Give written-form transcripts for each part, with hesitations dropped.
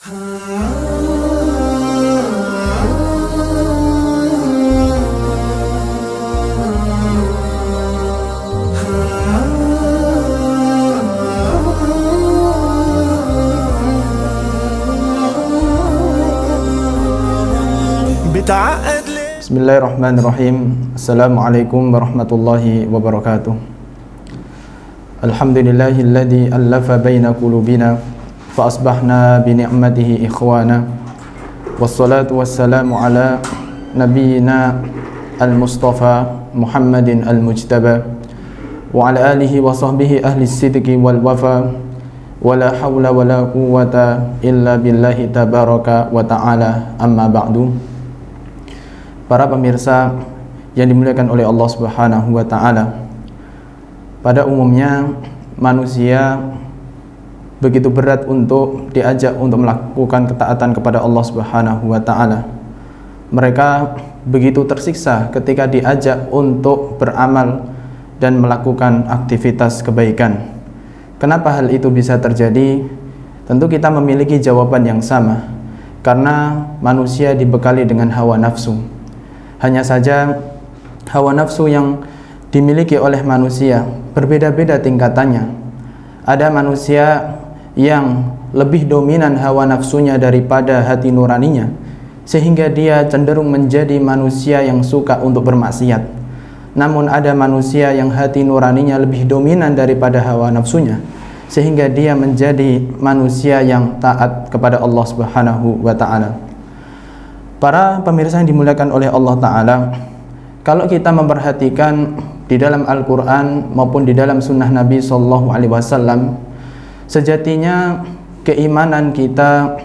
Bismillahirrahmanirrahim. Assalamualaikum warahmatullahi wabarakatuh. Alhamdulillahilladzi allafa baina qulubina fa asbahna bi ni'matihi ikhwana. Wassalatu wassalamu ala nabiyyina al-mustafa Muhammadin al-mujtaba wa ala alihi wa sahbihi ahli sidqi wal wafa. Wala hawla wala quwwata illa billahi tabaraka wa ta'ala, amma ba'du. Para pemirsa yang dimuliakan oleh Allah Subhanahu wa taala, pada umumnya manusia begitu berat untuk diajak untuk melakukan ketaatan kepada Allah Subhanahu wa taala. Mereka begitu tersiksa ketika diajak untuk beramal dan melakukan aktivitas kebaikan. Kenapa hal itu bisa terjadi? Tentu kita memiliki jawaban yang sama, karena manusia dibekali dengan hawa nafsu. Hanya saja hawa nafsu yang dimiliki oleh manusia berbeda-beda tingkatannya. Ada manusia yang lebih dominan hawa nafsunya daripada hati nuraninya, sehingga dia cenderung menjadi manusia yang suka untuk bermaksiat. Namun ada manusia yang hati nuraninya lebih dominan daripada hawa nafsunya, sehingga dia menjadi manusia yang taat kepada Allah Subhanahu wa ta'ala. Para pemirsa yang dimuliakan oleh Allah Ta'ala, kalau kita memperhatikan di dalam Al-Quran maupun di dalam sunnah Nabi SAW, sejatinya keimanan kita,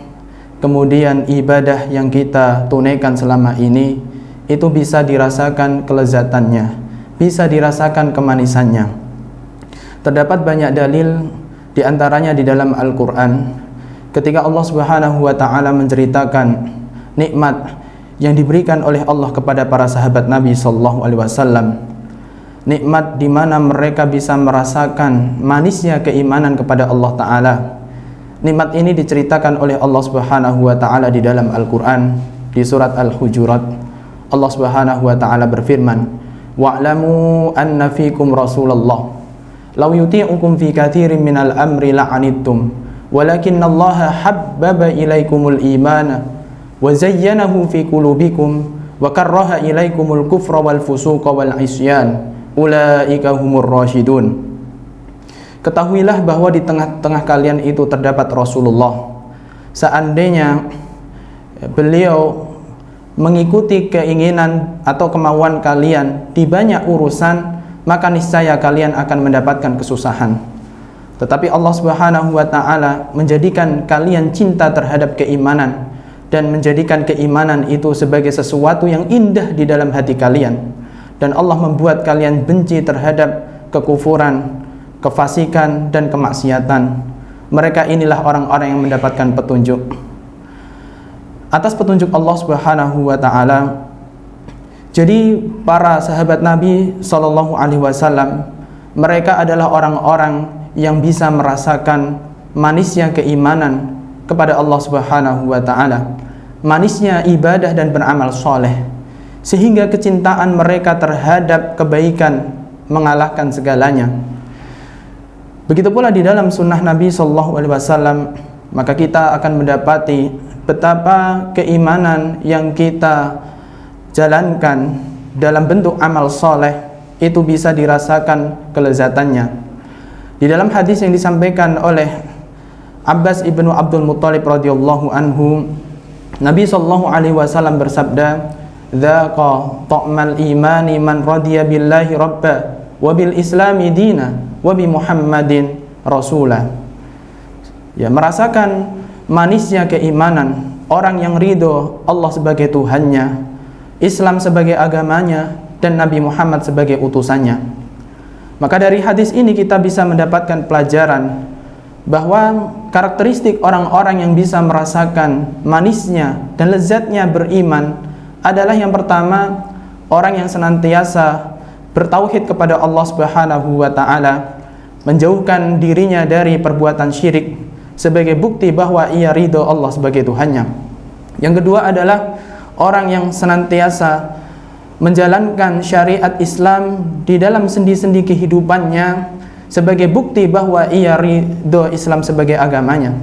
kemudian ibadah yang kita tunaikan selama ini, itu bisa dirasakan kelezatannya, bisa dirasakan kemanisannya. Terdapat banyak dalil, diantaranya di dalam Al-Quran, ketika Allah Subhanahu wa ta'ala menceritakan nikmat yang diberikan oleh Allah kepada para sahabat Nabi SAW, nikmat di mana mereka bisa merasakan manisnya keimanan kepada Allah Ta'ala. Nikmat ini diceritakan oleh Allah Subhanahu wa ta'ala di dalam Al-Quran, di surat Al-Hujurat. Allah Subhanahu wa ta'ala berfirman, wa'lamu anna fikum Rasulullah law yuti'ukum fi kathirin minal amri la'anittum walakinnallaha habbaba ilaikumul imana wa zayyanahu fi qulubikum wa karraha ilaikumul kufra wal fusuqa wal isyan ulaika humur rasyidun. Ketahuilah bahwa di tengah-tengah kalian itu terdapat Rasulullah. Seandainya beliau mengikuti keinginan atau kemauan kalian di banyak urusan, maka niscaya kalian akan mendapatkan kesusahan. Tetapi Allah Subhanahu wa ta'ala menjadikan kalian cinta terhadap keimanan dan menjadikan keimanan itu sebagai sesuatu yang indah di dalam hati kalian, dan Allah membuat kalian benci terhadap kekufuran, kefasikan, dan kemaksiatan. Mereka inilah orang-orang yang mendapatkan petunjuk. Atas petunjuk Allah Subhanahu wa ta'ala, jadi para sahabat Nabi SAW, mereka adalah orang-orang yang bisa merasakan manisnya keimanan kepada Allah Subhanahu wa ta'ala, manisnya ibadah dan beramal soleh, sehingga kecintaan mereka terhadap kebaikan mengalahkan segalanya. Begitu pula di dalam sunnah Nabi SAW, maka kita akan mendapati betapa keimanan yang kita jalankan dalam bentuk amal soleh itu bisa dirasakan kelezatannya. Di dalam hadis yang disampaikan oleh Abbas ibnu Abdul Muttalib radhiyallahu anhu, Nabi SAW bersabda, "Dzaqa ta'mal imani man radiya billahi rabba wa bil islami dina wa bi Muhammadin rasula." Ya, merasakan manisnya keimanan orang yang ridho Allah sebagai Tuhannya, Islam sebagai agamanya, dan Nabi Muhammad sebagai utusannya. Maka dari hadis ini kita bisa mendapatkan pelajaran bahwa karakteristik orang-orang yang bisa merasakan manisnya dan lezatnya beriman adalah yang pertama, orang yang senantiasa bertauhid kepada Allah Subhanahu wa ta'ala, menjauhkan dirinya dari perbuatan syirik, sebagai bukti bahwa ia ridho Allah sebagai Tuhannya. Yang kedua adalah orang yang senantiasa menjalankan syariat Islam di dalam sendi-sendi kehidupannya sebagai bukti bahwa ia ridho Islam sebagai agamanya.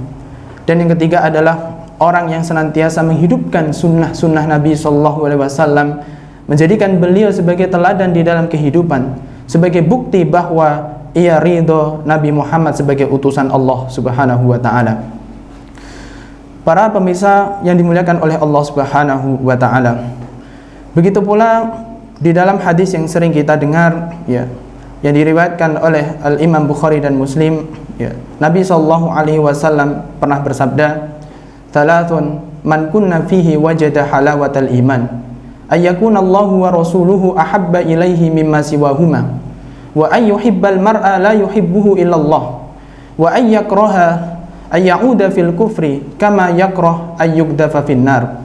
Dan yang ketiga adalah orang yang senantiasa menghidupkan sunnah-sunnah Nabi SAW, menjadikan beliau sebagai teladan di dalam kehidupan, sebagai bukti bahwa ia ridho Nabi Muhammad sebagai utusan Allah Subhanahu wa Ta'ala. Para pemirsa yang dimuliakan oleh Allah Subhanahu wa Ta'ala, begitu pula di dalam hadis yang sering kita dengar, ya, yang diriwayatkan oleh Al-Imam Bukhari dan Muslim, ya, Nabi SAW pernah bersabda, "Thalathun man kunna fihi wajada halawatal iman, ayyakuna Allahu wa rasuluhu ahabba ilaihi mimma siwahuma, wa ayyuhibbal mar'a la yuhibbuhu illallah, wa ayyakraha ayyauda fil kufri kama yakrah ayyugdafa finnar."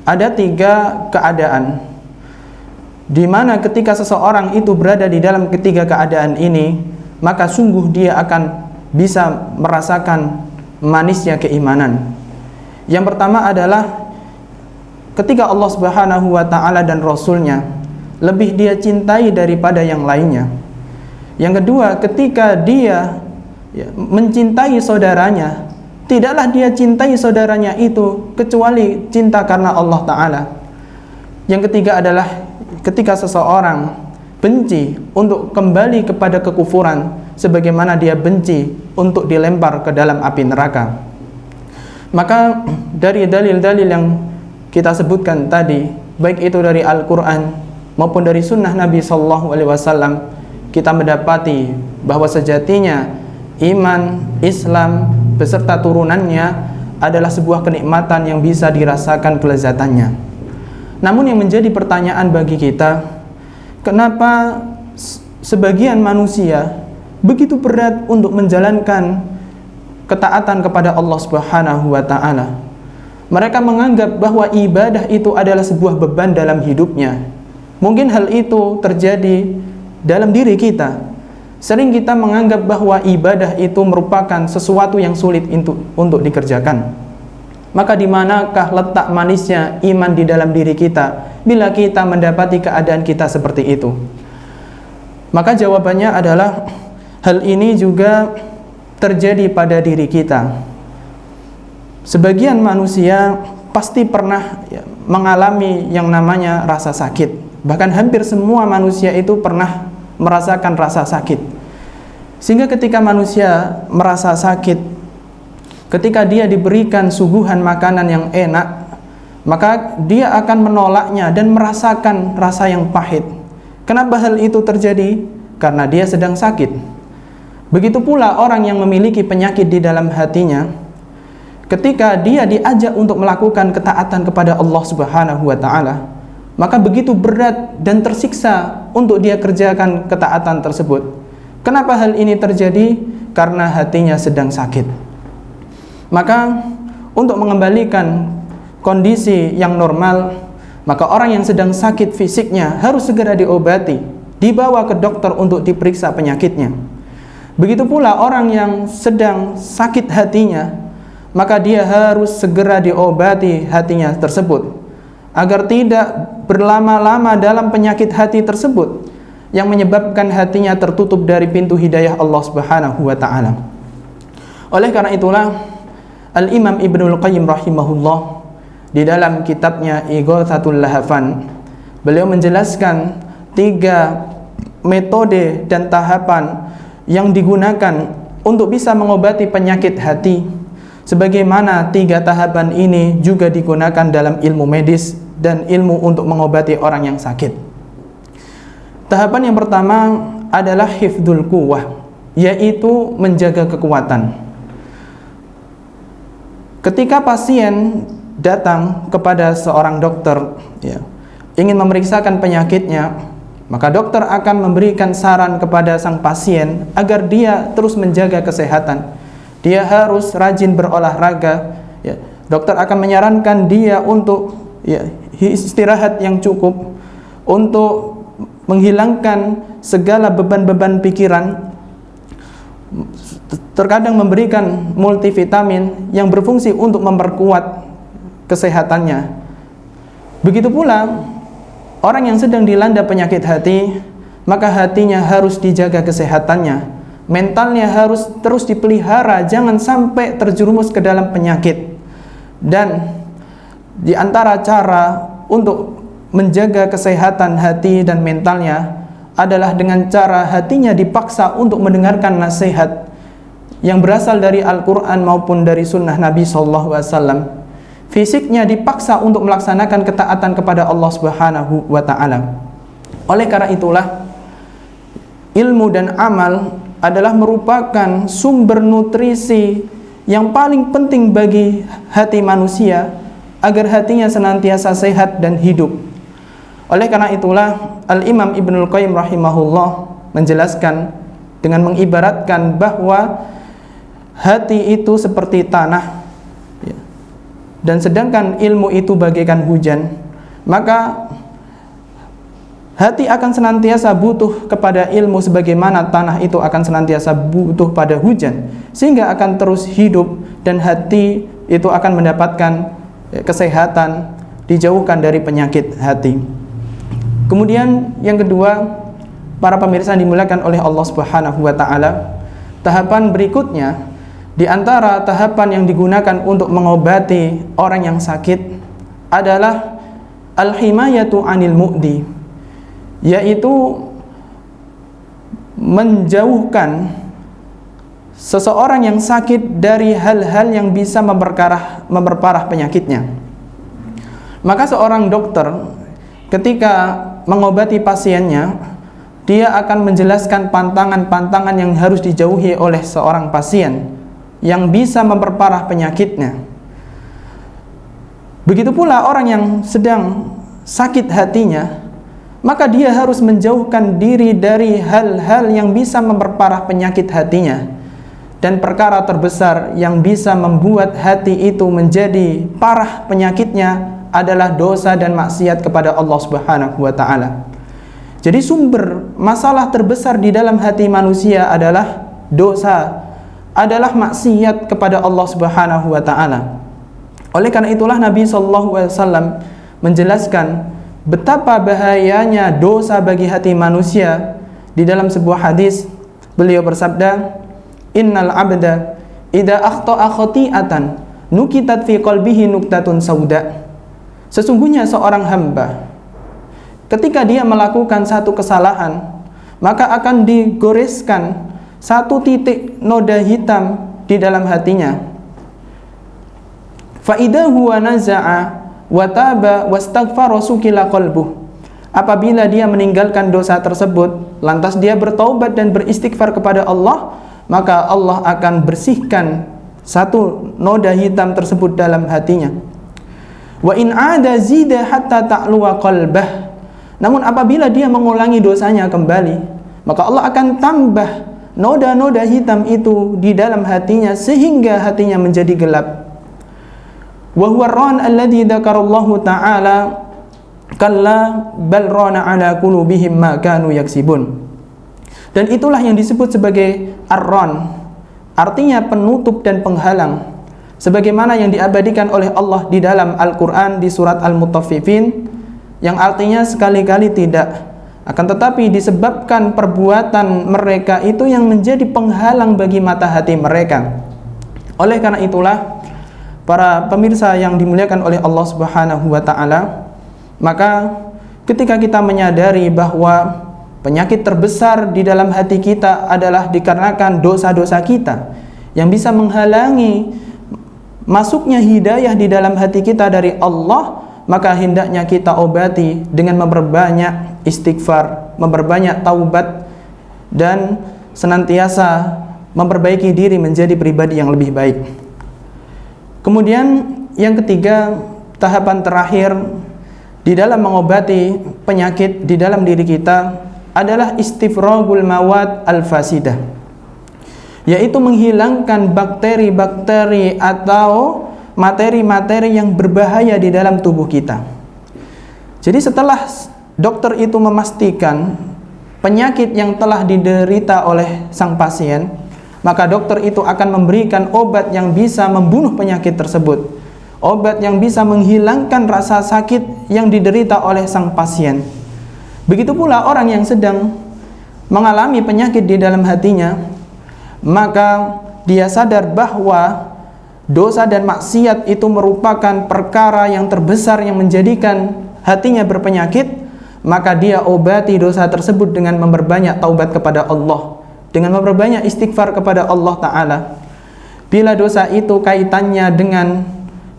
Ada 3 keadaan di mana ketika seseorang itu berada di dalam ketiga keadaan ini, maka sungguh dia akan bisa merasakan manisnya keimanan. Yang pertama adalah ketika Allah Subhanahu wa Ta'ala dan Rasulnya lebih dia cintai daripada yang lainnya. Yang kedua, ketika dia mencintai saudaranya, tidaklah dia cintai saudaranya itu kecuali cinta karena Allah Ta'ala. Yang ketiga adalah ketika seseorang benci untuk kembali kepada kekufuran sebagaimana dia benci untuk dilempar ke dalam api neraka. Maka dari dalil-dalil yang kita sebutkan tadi, baik itu dari Al-Quran maupun dari sunnah Nabi SAW, kita mendapati bahwa sejatinya iman, Islam beserta turunannya adalah sebuah kenikmatan yang bisa dirasakan kelezatannya. Namun yang menjadi pertanyaan bagi kita, kenapa sebagian manusia begitu berat untuk menjalankan ketaatan kepada Allah Subhanahu wa Ta'ala? Mereka menganggap bahwa ibadah itu adalah sebuah beban dalam hidupnya. Mungkin hal itu terjadi dalam diri kita. Sering kita menganggap bahwa ibadah itu merupakan sesuatu yang sulit untuk dikerjakan. Maka di manakah letak manisnya iman di dalam diri kita bila kita mendapati keadaan kita seperti itu? Maka jawabannya adalah hal ini juga terjadi pada diri kita. Sebagian manusia pasti pernah mengalami yang namanya rasa sakit. Bahkan hampir semua manusia itu pernah merasakan rasa sakit. Sehingga ketika manusia merasa sakit, ketika dia diberikan suguhan makanan yang enak, maka dia akan menolaknya dan merasakan rasa yang pahit. Kenapa hal itu terjadi? Karena dia sedang sakit. Begitu pula orang yang memiliki penyakit di dalam hatinya, ketika dia diajak untuk melakukan ketaatan kepada Allah Subhanahu wa Ta'ala, maka begitu berat dan tersiksa untuk dia kerjakan ketaatan tersebut. Kenapa hal ini terjadi? Karena hatinya sedang sakit. Maka untuk mengembalikan kondisi yang normal, maka orang yang sedang sakit fisiknya harus segera diobati, dibawa ke dokter untuk diperiksa penyakitnya. Begitu pula orang yang sedang sakit hatinya, maka dia harus segera diobati hatinya tersebut, agar tidak berlama-lama dalam penyakit hati tersebut yang menyebabkan hatinya tertutup dari pintu hidayah Allah Subhanahu wa Ta'ala. Oleh karena itulah Al-Imam Ibnul Qayyim rahimahullah di dalam kitabnya Ighatsatul Lahafan, beliau menjelaskan 3 metode dan tahapan yang digunakan untuk bisa mengobati penyakit hati, sebagaimana 3 tahapan ini juga digunakan dalam ilmu medis dan ilmu untuk mengobati orang yang sakit. Tahapan yang pertama adalah hifdzul quwwah, yaitu menjaga kekuatan. Ketika pasien datang kepada seorang dokter, ingin memeriksakan penyakitnya, maka dokter akan memberikan saran kepada sang pasien agar dia terus menjaga kesehatan. Dia harus rajin berolahraga. Dokter akan menyarankan dia untuk istirahat yang cukup, untuk menghilangkan segala beban-beban pikiran, terkadang memberikan multivitamin yang berfungsi untuk memperkuat kesehatannya. Begitu pula orang yang sedang dilanda penyakit hati, maka hatinya harus dijaga kesehatannya, mentalnya harus terus dipelihara, jangan sampai terjerumus ke dalam penyakit. Dan di antara cara untuk menjaga kesehatan hati dan mentalnya adalah dengan cara hatinya dipaksa untuk mendengarkan nasihat yang berasal dari Al-Quran maupun dari sunnah Nabi SAW. Fisiknya dipaksa untuk melaksanakan ketaatan kepada Allah Subhanahu wa Ta'ala. Oleh karena itulah, ilmu dan amal adalah merupakan sumber nutrisi yang paling penting bagi hati manusia agar hatinya senantiasa sehat dan hidup. Oleh karena itulah, Al-Imam Ibnul Qayyim rahimahullah menjelaskan dengan mengibaratkan bahwa hati itu seperti tanah, dan sedangkan ilmu itu bagaikan hujan, maka hati akan senantiasa butuh kepada ilmu sebagaimana tanah itu akan senantiasa butuh pada hujan, sehingga akan terus hidup dan hati itu akan mendapatkan kesehatan, dijauhkan dari penyakit hati. Kemudian yang kedua, para pemirsa yang dimuliakan oleh Allah Subhanahu wa Ta'ala, tahapan berikutnya di antara tahapan yang digunakan untuk mengobati orang yang sakit adalah al-himayatu 'anil mu'di, yaitu menjauhkan seseorang yang sakit dari hal-hal yang bisa memperparah penyakitnya. Maka seorang dokter ketika mengobati pasiennya, dia akan menjelaskan pantangan-pantangan yang harus dijauhi oleh seorang pasien yang bisa memperparah penyakitnya. Begitu pula orang yang sedang sakit hatinya, maka dia harus menjauhkan diri dari hal-hal yang bisa memperparah penyakit hatinya. Dan perkara terbesar yang bisa membuat hati itu menjadi parah penyakitnya adalah dosa dan maksiat kepada Allah Subhanahu wa Ta'ala. Jadi sumber masalah terbesar di dalam hati manusia adalah dosa, adalah maksiat kepada Allah Subhanahu wa Ta'ala. Oleh karena itulah Nabi SAW menjelaskan betapa bahayanya dosa bagi hati manusia. Di dalam sebuah hadis beliau bersabda, "Innal 'abda idza akhta'a khati'atan nukitat fi qalbihi nuktatun sauda." Sesungguhnya seorang hamba ketika dia melakukan satu kesalahan, maka akan digoreskan satu titik noda hitam di dalam hatinya. Fa idza huwa naza'a wa taba wastaghfara sukila qalbuh. Apabila dia meninggalkan dosa tersebut, lantas dia bertaubat dan beristighfar kepada Allah, maka Allah akan bersihkan satu noda hitam tersebut dalam hatinya. Wa in 'ada zida hatta ta'luwa qalbah. Namun apabila dia mengulangi dosanya kembali, maka Allah akan tambah noda-noda hitam itu di dalam hatinya sehingga hatinya menjadi gelap. Wa huwa ar-ran alladhi dzakarallahu ta'ala kalla bal rana 'ala qulubihim ma kanu yaksibun. Dan itulah yang disebut sebagai ar-ran, artinya penutup dan penghalang, sebagaimana yang diabadikan oleh Allah di dalam Al-Quran di surat Al-Mutaffifin, yang artinya sekali-kali tidak, akan tetapi disebabkan perbuatan mereka itu yang menjadi penghalang bagi mata hati mereka. Oleh karena itulah, para pemirsa yang dimuliakan oleh Allah Subhanahu wa Ta'ala, maka ketika kita menyadari bahwa penyakit terbesar di dalam hati kita adalah dikarenakan dosa-dosa kita yang bisa menghalangi masuknya hidayah di dalam hati kita dari Allah, maka hendaknya kita obati dengan memperbanyak istighfar, memperbanyak taubat, dan senantiasa memperbaiki diri menjadi pribadi yang lebih baik. Kemudian yang ketiga, tahapan terakhir di dalam mengobati penyakit di dalam diri kita adalah istifragul mawad al-fasidah, yaitu menghilangkan bakteri-bakteri atau materi-materi yang berbahaya di dalam tubuh kita. Jadi setelah dokter itu memastikan penyakit yang telah diderita oleh sang pasien, maka dokter itu akan memberikan obat yang bisa membunuh penyakit tersebut, obat yang bisa menghilangkan rasa sakit yang diderita oleh sang pasien. Begitu pula orang yang sedang mengalami penyakit di dalam hatinya, maka dia sadar bahwa dosa dan maksiat itu merupakan perkara yang terbesar yang menjadikan hatinya berpenyakit, maka dia obati dosa tersebut dengan memperbanyak taubat kepada Allah, dengan memperbanyak istighfar kepada Allah Ta'ala. Bila dosa itu kaitannya dengan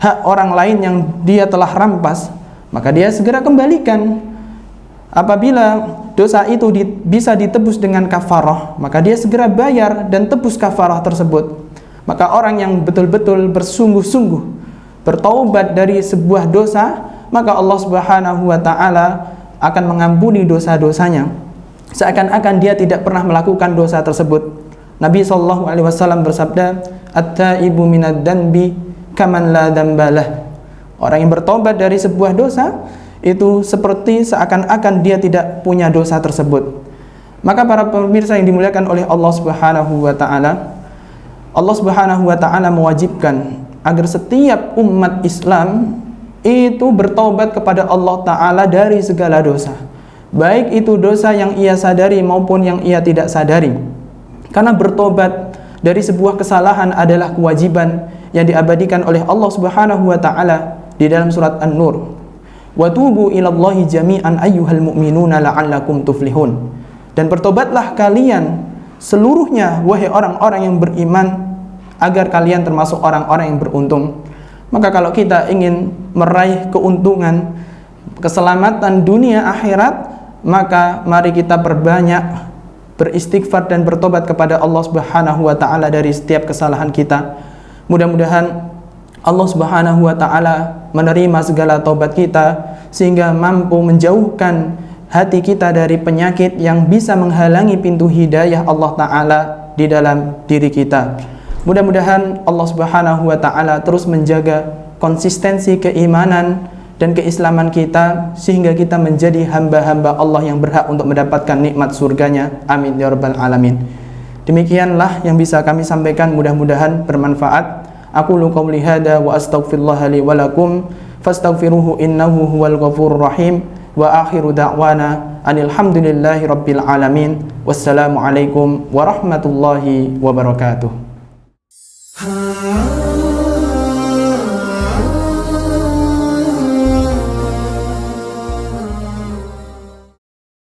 hak orang lain yang dia telah rampas, maka dia segera kembalikan. Apabila dosa itu bisa ditebus dengan kafarah, maka dia segera bayar dan tebus kafarah tersebut. Maka orang yang betul-betul bersungguh-sungguh bertaubat dari sebuah dosa, maka Allah Subhanahu wa Ta'ala akan mengampuni dosa-dosanya, seakan-akan dia tidak pernah melakukan dosa tersebut. Nabi SAW bersabda, "At-taibu minad danbi kaman la dambalah." Orang yang bertobat dari sebuah dosa itu seperti seakan-akan dia tidak punya dosa tersebut. Maka para pemirsa yang dimuliakan oleh Allah Subhanahu wa Ta'ala, Allah Subhanahu wa Ta'ala mewajibkan agar setiap umat Islam itu bertaubat kepada Allah Ta'ala dari segala dosa, baik itu dosa yang ia sadari maupun yang ia tidak sadari. Karena bertobat dari sebuah kesalahan adalah kewajiban yang diabadikan oleh Allah Subhanahu wa Ta'ala di dalam surat An-Nur. Wa tubu ilallahi jami'an ayyuhal mu'minuna la'allakum tuflihun. Dan bertobatlah kalian seluruhnya wahai orang-orang yang beriman, agar kalian termasuk orang-orang yang beruntung. Maka kalau kita ingin meraih keuntungan, keselamatan dunia akhirat, maka mari kita perbanyak beristighfar dan bertobat kepada Allah Subhanahu wa Ta'ala dari setiap kesalahan kita. Mudah-mudahan Allah Subhanahu wa Ta'ala menerima segala taubat kita, sehingga mampu menjauhkan hati kita dari penyakit yang bisa menghalangi pintu hidayah Allah Ta'ala di dalam diri kita. Mudah-mudahan Allah Subhanahu wa Ta'ala terus menjaga konsistensi keimanan dan keislaman kita, sehingga kita menjadi hamba-hamba Allah yang berhak untuk mendapatkan nikmat surganya. Amin ya rabbal alamin. Demikianlah yang bisa kami sampaikan, mudah-mudahan bermanfaat. Aqulu qouli hada wa astaghfirullaha li wa lakum fastaghfiruhu innahu huwal ghafurur rahim. Wa akhiru da'wana anil hamdulillahi rabbil alamin. Wassalamu alaikum warahmatullahi wabarakatuh.